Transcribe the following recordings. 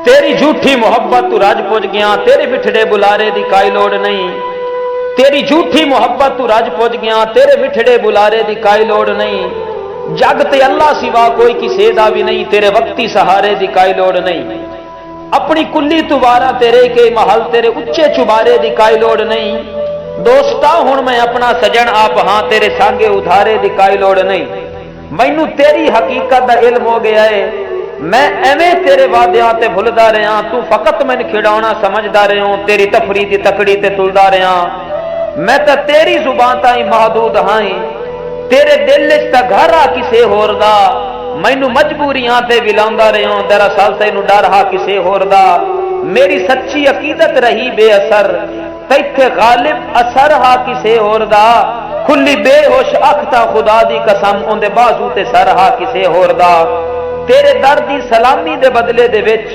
तेरी झूठी मोहब्बत तू रज पुज गया, तेरे बिठड़े बुलारे दी काई लोड़ नहीं। तेरी झूठी मोहब्बत तू रज पुज गया, तेरे बिठड़े बुलारे दी काई लोड़ नहीं। जग ते अल्लाह सिवा कोई किसे दा भी नहीं, तेरे वक्ती सहारे दी काई लोड़ नहीं। अपनी कुल्ली तुबारा तेरे के महल, तेरे उच्चे चुबारे दी काई लोड़ नहीं। दोस्ता हुण मैं अपना सजन आप हां, तेरे सांगे उधारे दी काई लोड़ नहीं। मैनू तेरी हकीकत दा इल्म हो गया है, मैं एवें तेरे वादियां ते भुलदा रहा, तू फकत मैनू खिडौना समझदा रहा, तेरी तफरी दी तकड़ी ते तुलदा रहा। मैं तो तेरी जुबान ताई महदूद हां, तेरे दिल च तां घर आ किसे होर दा। मैनू मजबूरियां ते विलांदा रहा, दरअसल तैनू डर हा किसे होर दा। मेरी सच्ची अकीदत रही बेअसर, तैथे गालिब असर हा किसे होर दा। खुली बेहोश अख ता खुदा दी कसम, उंदे बाजू ते सर हा किसे होर दा। तेरे दर दी सलामी दे बदले दे विच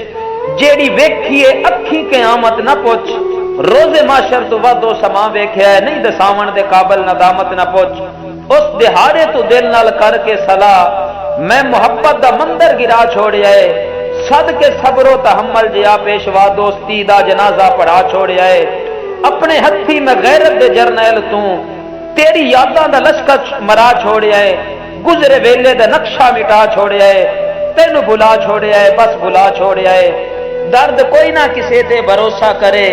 जेड़ी वेखीए अखी क़यामत ना पुछ। रोजे माशर तो वादो समा वेख्या है, नहीं दसावन दे काबल नदामत ना पुछ। उस दिहाड़े तू दिल नाल करके सलाह, मैं मुहब्बत दा मंदिर गिरा छोड़िया है। सद के सबरो तहम्मल जिया पेशवा दोस्ती दा जनाजा पढ़ा छोड़िया है। अपने हथी में गैरत दे जरनैल तू तेरी यादां दा लश्कर मरा छोड़िया है। गुजरे वेले दा नक्शा मिटा छोड़िया है, तेनू बुला छोड़िया है, बस बुला छोड़िया है। दर्द कोई ना किसे ते भरोसा करे,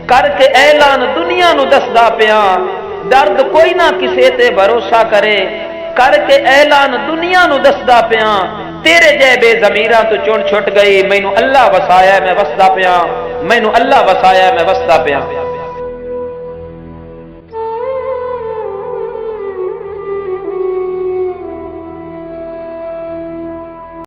करके ऐलान दुनिया नू दसदा पिया। दर्द कोई ना किसे ते भरोसा करे, करके ऐलान दुनिया नू दसदा पिया। तेरे जै बेज़मीरां तू चुन छुट गई, मैनू अल्लाह वसाया मैं वसदा पिया, मैनू अल्लाह वसाया मैं वसदा पिया।